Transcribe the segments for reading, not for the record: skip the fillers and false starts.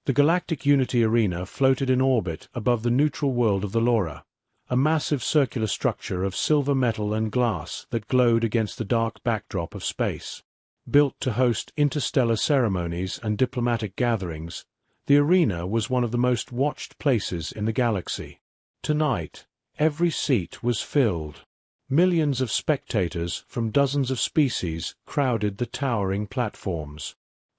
The Galactic Unity Arena floated in orbit above the neutral world of the Laura, a massive circular structure of silver metal and glass that glowed against the dark backdrop of space. Built to host interstellar ceremonies and diplomatic gatherings, the arena was one of the most watched places in the galaxy. Tonight, every seat was filled. Millions of spectators from dozens of species crowded the towering platforms.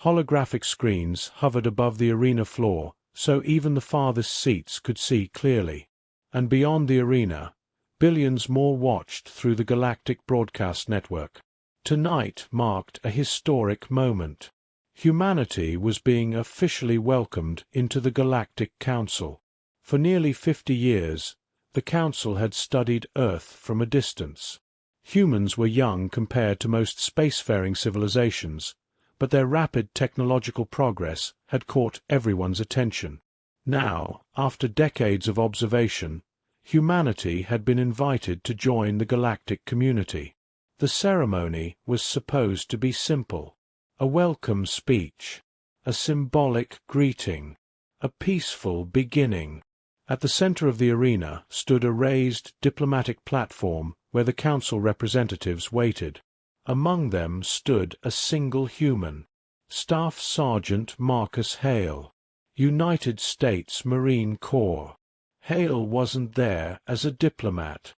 Holographic screens hovered above the arena floor, so even the farthest seats could see clearly. And beyond the arena, billions more watched through the galactic broadcast network. Tonight marked a historic moment. Humanity was being officially welcomed into the Galactic Council. For nearly 50 years, the Council had studied Earth from a distance. Humans were young compared to most spacefaring civilizations, but their rapid technological progress had caught everyone's attention. Now, after decades of observation, humanity had been invited to join the galactic community. The ceremony was supposed to be simple: a welcome speech, a symbolic greeting, a peaceful beginning. At the center of the arena stood a raised diplomatic platform where the council representatives waited. Among them stood a single human, Staff Sergeant Marcus Hale, United States Marine Corps. Hale wasn't there as a diplomat.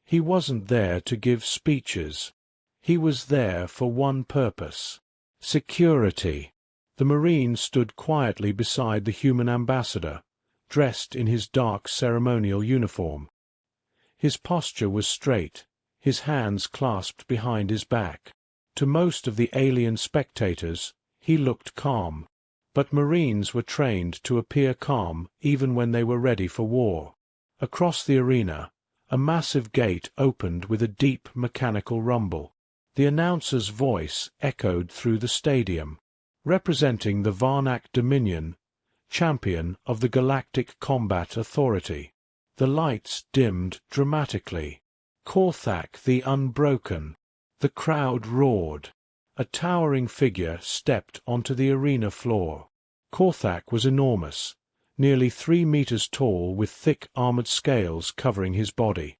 He wasn't there to give speeches. He was there for one purpose: security. The Marine stood quietly beside the human ambassador, dressed in his dark ceremonial uniform. His posture was straight, his hands clasped behind his back. To most of the alien spectators, he looked calm. But Marines were trained to appear calm even when they were ready for war. Across the arena, a massive gate opened with a deep mechanical rumble. The announcer's voice echoed through the stadium. Representing the Varnak Dominion, champion of the Galactic Combat Authority. The lights dimmed dramatically. Korthak the Unbroken. The crowd roared. A towering figure stepped onto the arena floor. Korthak was enormous, nearly 3 meters tall with thick armored scales covering his body.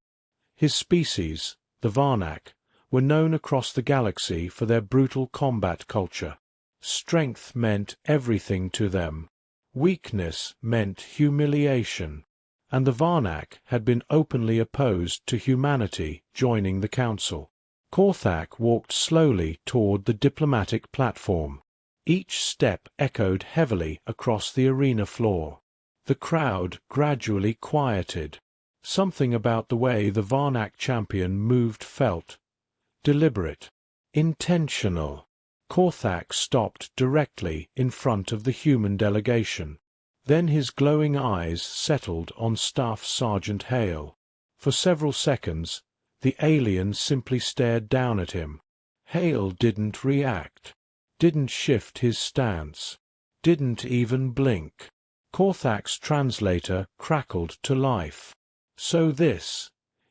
His species, the Varnak, were known across the galaxy for their brutal combat culture. Strength meant everything to them. Weakness meant humiliation. And the Varnak had been openly opposed to humanity joining the Council. Korthak walked slowly toward the diplomatic platform. Each step echoed heavily across the arena floor. The crowd gradually quieted. Something about the way the Varnak champion moved felt deliberate, intentional. Korthak stopped directly in front of the human delegation. Then his glowing eyes settled on Staff Sergeant Hale. For several seconds, the alien simply stared down at him. Hale didn't react, didn't shift his stance, didn't even blink. Korthak's translator crackled to life. So this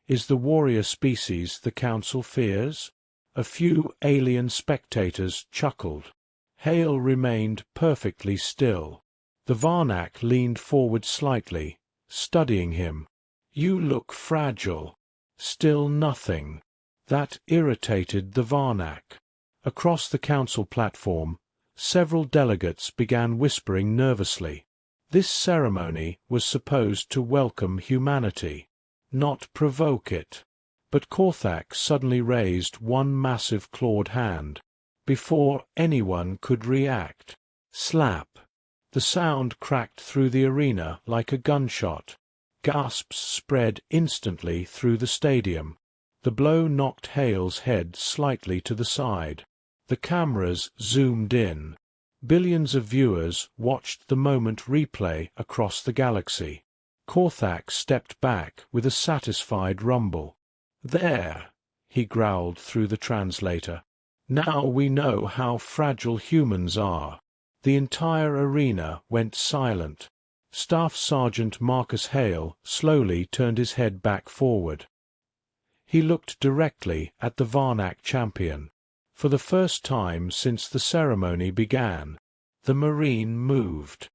is the warrior species the Council fears? A few alien spectators chuckled. Hale remained perfectly still. The Varnak leaned forward slightly, studying him. "You look fragile. Still nothing." That irritated the Varnak. Across the council platform, several delegates began whispering nervously. This ceremony was supposed to welcome humanity, not provoke it. But Korthak suddenly raised one massive clawed hand. Before anyone could react. Slap! The sound cracked through the arena like a gunshot. Gasps spread instantly through the stadium. The blow knocked Hale's head slightly to the side. The cameras zoomed in. Billions of viewers watched the moment replay across the galaxy. Korthak stepped back with a satisfied rumble. "There," he growled through the translator. "Now we know how fragile humans are." The entire arena went silent. Staff Sergeant Marcus Hale slowly turned his head back forward. He looked directly at the Varnak champion. For the first time since the ceremony began, the Marine moved.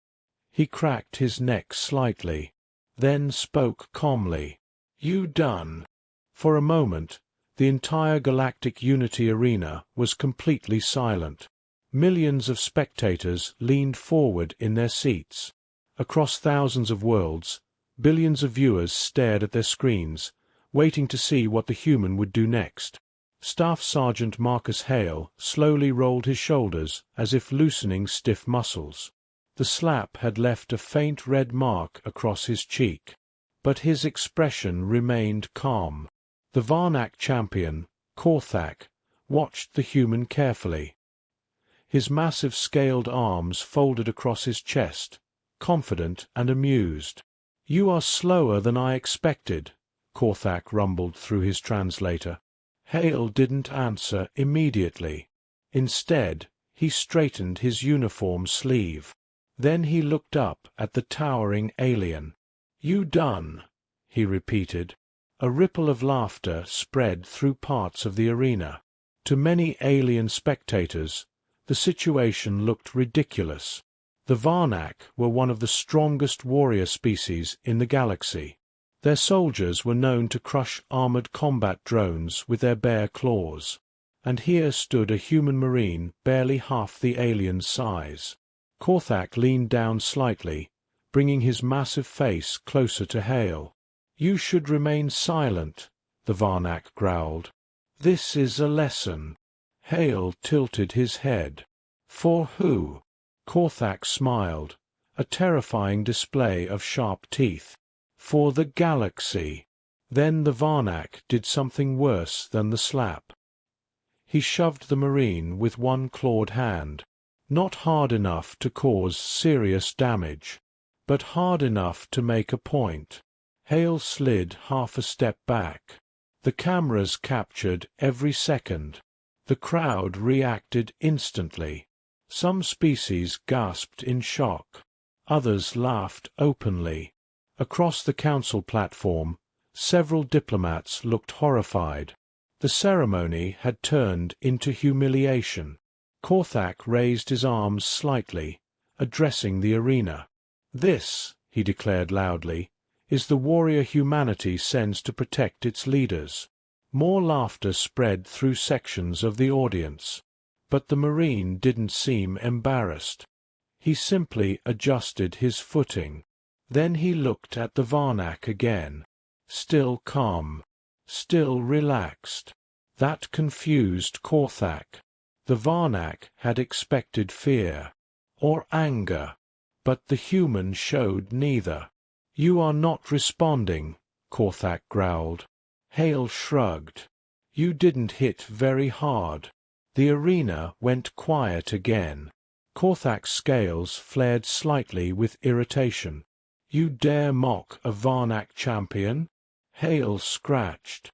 He cracked his neck slightly, then spoke calmly. "You done?" For a moment, the entire Galactic Unity arena was completely silent. Millions of spectators leaned forward in their seats. Across thousands of worlds, billions of viewers stared at their screens, waiting to see what the human would do next. Staff Sergeant Marcus Hale slowly rolled his shoulders as if loosening stiff muscles. The slap had left a faint red mark across his cheek, but his expression remained calm. The Varnak champion, Korthak, watched the human carefully. His massive scaled arms folded across his chest, confident and amused. "You are slower than I expected," Korthak rumbled through his translator. Hale didn't answer immediately. Instead, he straightened his uniform sleeve. Then he looked up at the towering alien. "You done?" he repeated. A ripple of laughter spread through parts of the arena. To many alien spectators, the situation looked ridiculous. The Varnak were one of the strongest warrior species in the galaxy. Their soldiers were known to crush armored combat drones with their bare claws. And here stood a human marine barely half the alien's size. Korthak leaned down slightly, bringing his massive face closer to Hale. "You should remain silent," the Varnak growled. "This is a lesson." Hale tilted his head. "For who?" Korthak smiled, a terrifying display of sharp teeth. "For the galaxy." Then the Varnak did something worse than the slap. He shoved the marine with one clawed hand. Not hard enough to cause serious damage, but hard enough to make a point. Hale slid half a step back. The cameras captured every second. The crowd reacted instantly. Some species gasped in shock. Others laughed openly. Across the council platform, several diplomats looked horrified. The ceremony had turned into humiliation. Korthak raised his arms slightly, addressing the arena. "This," he declared loudly, "is the warrior humanity sends to protect its leaders." More laughter spread through sections of the audience. But the Marine didn't seem embarrassed. He simply adjusted his footing. Then he looked at the Varnak again. Still calm. Still relaxed. That confused Korthak. The Varnak had expected fear. Or anger. But the human showed neither. "You are not responding," Korthak growled. Hale shrugged. "You didn't hit very hard." The arena went quiet again. Korthak's scales flared slightly with irritation. "You dare mock a Varnak champion?" Hale scratched.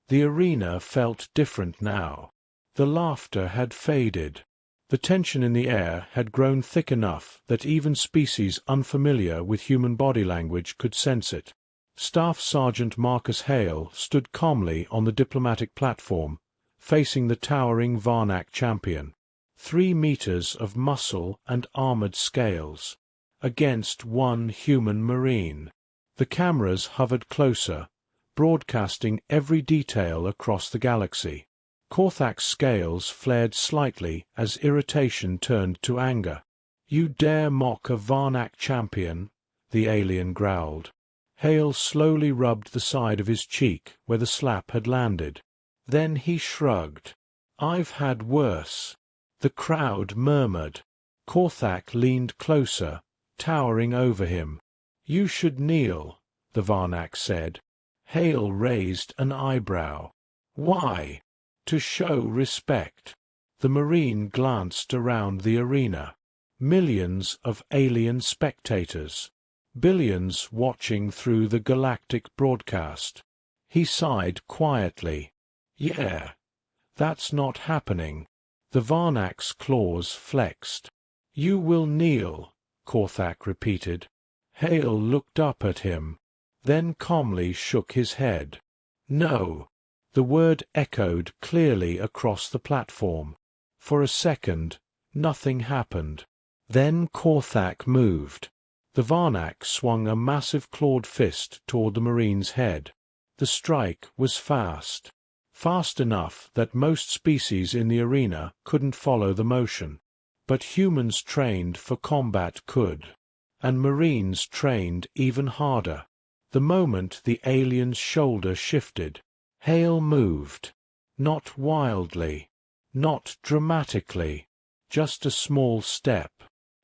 The arena felt different now. The laughter had faded. The tension in the air had grown thick enough that even species unfamiliar with human body language could sense it. Staff Sergeant Marcus Hale stood calmly on the diplomatic platform, facing the towering Varnak champion. 3 meters of muscle and armored scales. Against one human marine. The cameras hovered closer, broadcasting every detail across the galaxy. Korthak's scales flared slightly as irritation turned to anger. "You dare mock a Varnak champion?" the alien growled. Hale slowly rubbed the side of his cheek where the slap had landed. Then he shrugged. "I've had worse." The crowd murmured. Korthak leaned closer, towering over him. "You should kneel," the Varnak said. Hale raised an eyebrow. "Why?" "To show respect." The Marine glanced around the arena. Millions of alien spectators. Billions watching through the galactic broadcast. He sighed quietly. "Yeah. That's not happening." The Varnak's claws flexed. "You will kneel," Korthak repeated. Hale looked up at him, then calmly shook his head. "No." The word echoed clearly across the platform. For a second, nothing happened. Then Korthak moved. The Varnak swung a massive clawed fist toward the Marine's head. The strike was fast. Fast enough that most species in the arena couldn't follow the motion. But humans trained for combat could. And Marines trained even harder. The moment the alien's shoulder shifted, Hale moved. Not wildly. Not dramatically. Just a small step.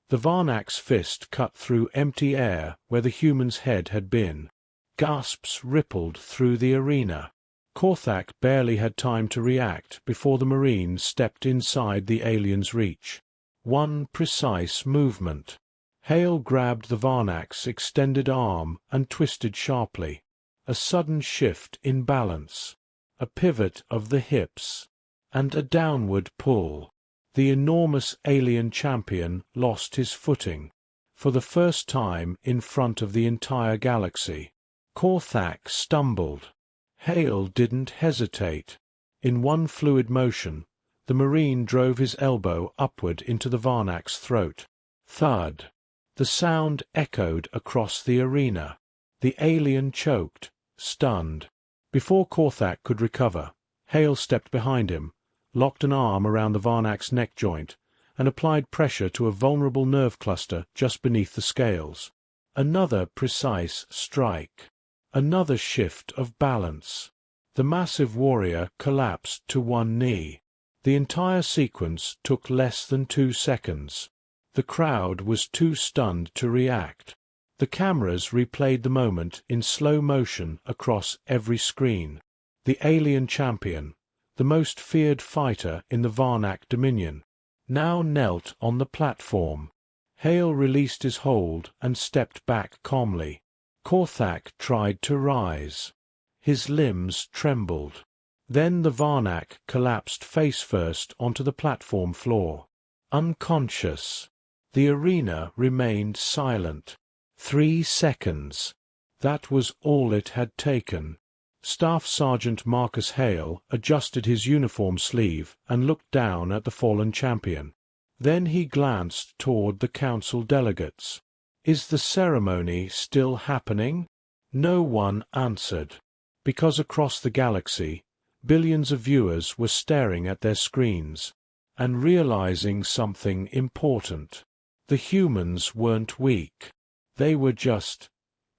The Varnak's fist cut through empty air where the human's head had been. Gasps rippled through the arena. Korthak barely had time to react before the Marine stepped inside the alien's reach. One precise movement. Hale grabbed the Varnak's extended arm and twisted sharply. A sudden shift in balance. A pivot of the hips. And a downward pull. The enormous alien champion lost his footing. For the first time in front of the entire galaxy. Korthak stumbled. Hale didn't hesitate. In one fluid motion, the Marine drove his elbow upward into the Varnak's throat. Thud. The sound echoed across the arena. The alien choked, stunned. Before Korthak could recover, Hale stepped behind him, locked an arm around the Varnak's neck joint, and applied pressure to a vulnerable nerve cluster just beneath the scales. Another precise strike. Another shift of balance. The massive warrior collapsed to one knee. The entire sequence took less than 2 seconds. The crowd was too stunned to react. The cameras replayed the moment in slow motion across every screen. The alien champion, the most feared fighter in the Varnak Dominion, now knelt on the platform. Hale released his hold and stepped back calmly. Korthak tried to rise. His limbs trembled. Then the Varnak collapsed face first onto the platform floor. Unconscious. The arena remained silent. 3 seconds. That was all it had taken. Staff Sergeant Marcus Hale adjusted his uniform sleeve and looked down at the fallen champion. Then he glanced toward the council delegates. "Is the ceremony still happening?" No one answered. Because across the galaxy, billions of viewers were staring at their screens and realizing something important. The humans weren't weak. They were just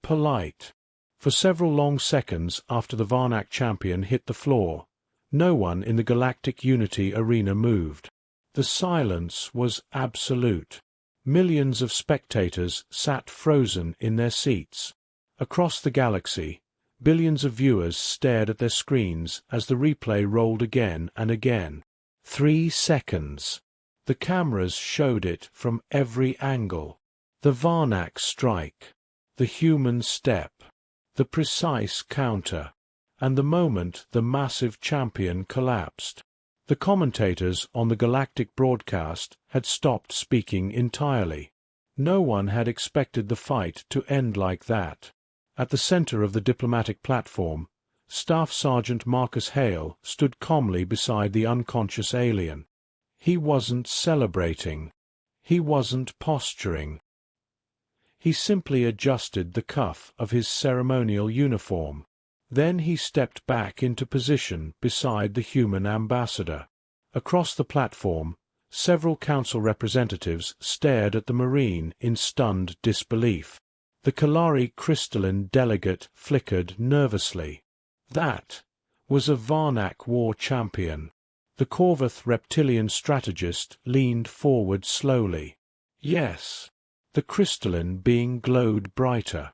polite. For several long seconds after the Varnak champion hit the floor, no one in the Galactic Unity arena moved. The silence was absolute. Millions of spectators sat frozen in their seats. Across the galaxy, billions of viewers stared at their screens as the replay rolled again and again. 3 seconds. The cameras showed it from every angle. The Varnak strike. The human step. The precise counter. And the moment the massive champion collapsed. The commentators on the galactic broadcast had stopped speaking entirely. No one had expected the fight to end like that. At the center of the diplomatic platform, Staff Sergeant Marcus Hale stood calmly beside the unconscious alien. He wasn't celebrating. He wasn't posturing. He simply adjusted the cuff of his ceremonial uniform. Then he stepped back into position beside the human ambassador. Across the platform, several council representatives stared at the Marine in stunned disbelief. The Kalari crystalline delegate flickered nervously. That was a Varnak war champion. The Korvath reptilian strategist leaned forward slowly. Yes, the crystalline being glowed brighter.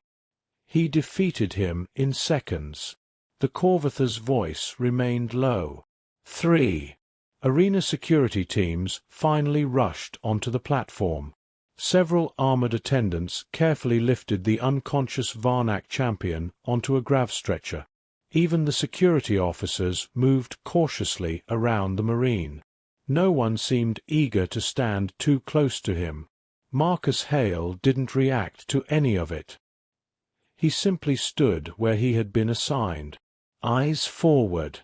He defeated him in seconds. The Korvather's voice remained low. 3. Arena security teams finally rushed onto the platform. Several armored attendants carefully lifted the unconscious Varnak champion onto a grav stretcher. Even the security officers moved cautiously around the Marine. No one seemed eager to stand too close to him. Marcus Hale didn't react to any of it. He simply stood where he had been assigned, eyes forward,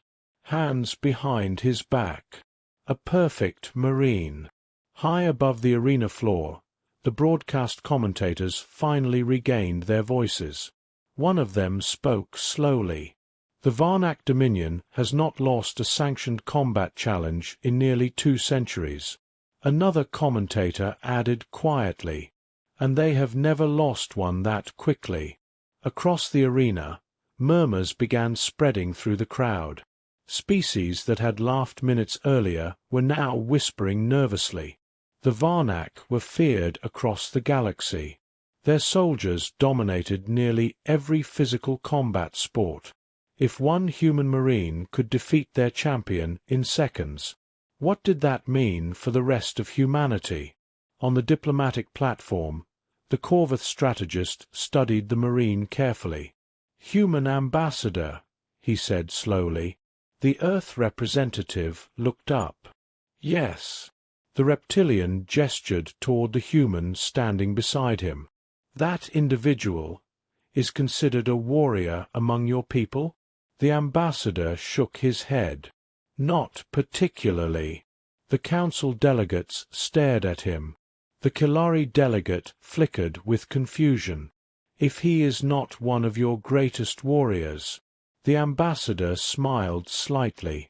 hands behind his back. A perfect Marine. High above the arena floor, The broadcast commentators finally regained their voices. One of them spoke slowly. The Varnak Dominion has not lost a sanctioned combat challenge in nearly 2 centuries. Another commentator added quietly, and they have never lost one that quickly. Across the arena, murmurs began spreading through the crowd. Species that had laughed minutes earlier were now whispering nervously. The Varnak were feared across the galaxy. Their soldiers dominated nearly every physical combat sport. If one human marine could defeat their champion in seconds, what did that mean for the rest of humanity? On the diplomatic platform, the Corvus strategist studied the marine carefully. "Human ambassador," he said slowly. The Earth representative looked up. "Yes." The reptilian gestured toward the human standing beside him. "That individual is considered a warrior among your people?" The ambassador shook his head. "Not particularly." The council delegates stared at him. The Kilari delegate flickered with confusion. "If he is not one of your greatest warriors?" The ambassador smiled slightly.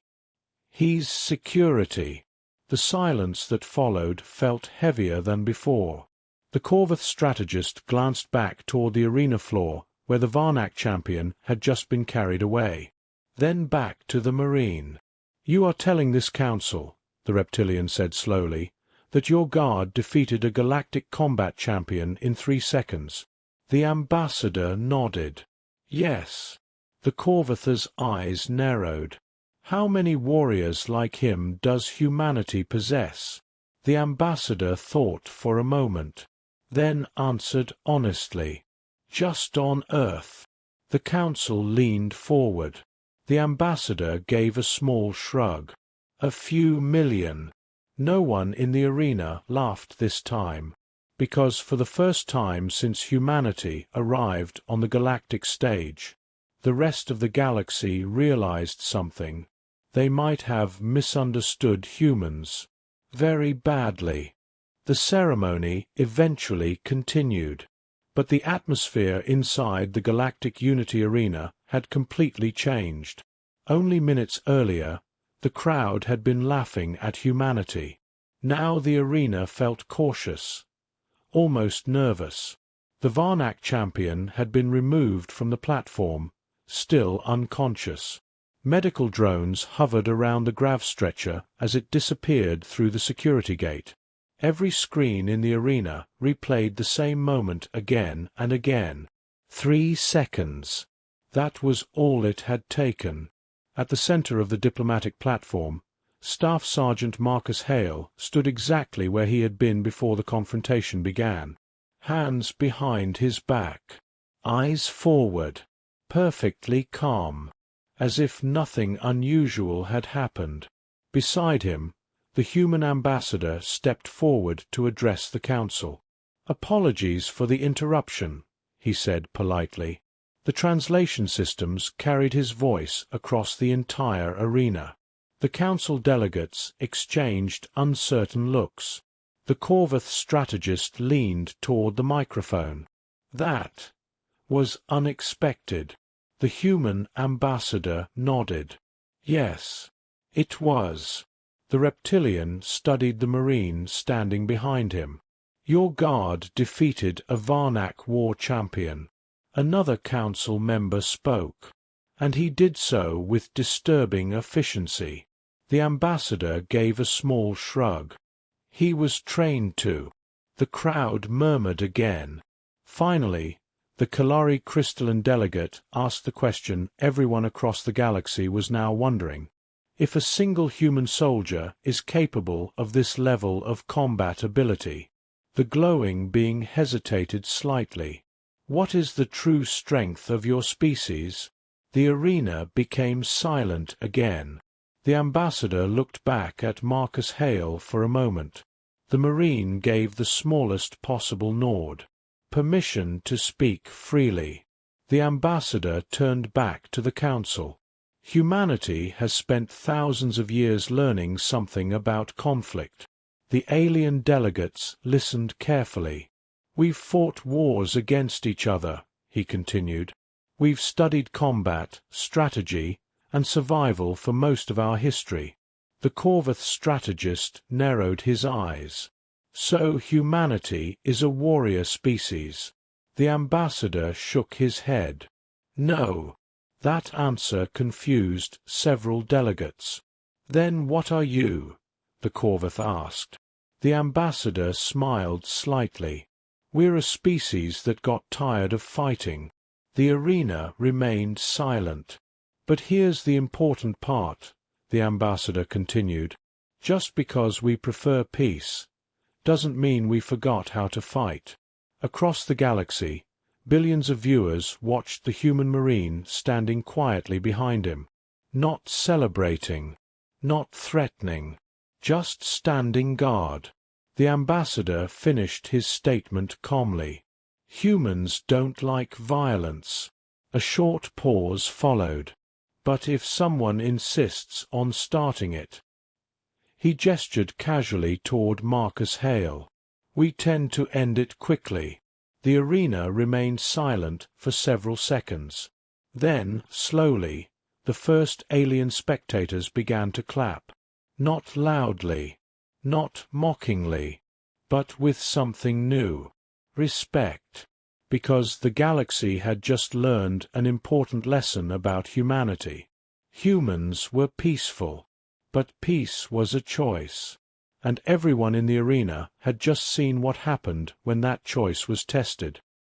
"He's security." The silence that followed felt heavier than before. The Corvus strategist glanced back toward the arena floor where the Varnak champion had just been carried away. Then back to the marine. "You are telling this council," the reptilian said slowly, "that your guard defeated a galactic combat champion in 3 seconds. The ambassador nodded. "Yes." The Corvuther's eyes narrowed. "How many warriors like him does humanity possess?" The ambassador thought for a moment, then answered honestly, "Just on Earth." The council leaned forward. The ambassador gave a small shrug. "A few million." No one in the arena laughed this time, because for the first time since humanity arrived on the galactic stage, the rest of the galaxy realized something. They might have misunderstood humans very badly. The ceremony eventually continued, but the atmosphere inside the Galactic Unity Arena had completely changed. Only minutes earlier, the crowd had been laughing at humanity. Now the arena felt cautious, almost nervous. The Varnak champion had been removed from the platform, still unconscious. Medical drones hovered around the grav stretcher as it disappeared through the security gate. Every screen in the arena replayed the same moment again and again. 3 seconds. That was all it had taken. At the center of the diplomatic platform, Staff Sergeant Marcus Hale stood exactly where he had been before the confrontation began. Hands behind his back. Eyes forward. Perfectly calm. As if nothing unusual had happened. Beside him, the human ambassador stepped forward to address the council. "Apologies for the interruption," he said politely. The translation systems carried his voice across the entire arena. The council delegates exchanged uncertain looks. The Corvus strategist leaned toward the microphone. "That was unexpected." The human ambassador nodded. "Yes, it was." The reptilian studied the marine standing behind him. "Your guard defeated a Varnak war champion." Another council member spoke, and he did so with disturbing efficiency. The ambassador gave a small shrug. "He was trained to." The crowd murmured again. Finally, the Kalari crystalline delegate asked the question everyone across the galaxy was now wondering. If a single human soldier is capable of this level of combat ability, the glowing being hesitated slightly. "What is the true strength of your species?" The arena became silent again. The ambassador looked back at Marcus Hale for a moment. The marine gave the smallest possible nod. Permission to speak freely. The ambassador turned back to the council. "Humanity has spent thousands of years learning something about conflict. The alien delegates listened carefully. "We've fought wars against each other," he continued. "We've studied combat, strategy, and survival for most of our history." The Corvus strategist narrowed his eyes. "So humanity is a warrior species?" The ambassador shook his head. "No." That answer confused several delegates. "Then what are you?" the Corvus asked. The ambassador smiled slightly. "We're a species that got tired of fighting." The arena remained silent. "But here's the important part," the ambassador continued. "Just because we prefer peace doesn't mean we forgot how to fight." Across the galaxy, billions of viewers watched the human marine standing quietly behind him. Not celebrating, not threatening, just standing guard. The ambassador finished his statement calmly. "Humans don't like violence." A short pause followed. "But if someone insists on starting it—" He gestured casually toward Marcus Hale. "We tend to end it quickly." The arena remained silent for several seconds. Then, slowly, the first alien spectators began to clap. Not loudly, not mockingly, but with something new. Respect. Because the galaxy had just learned an important lesson about humanity. Humans were peaceful, but peace was a choice. And everyone in the arena had just seen what happened when that choice was tested.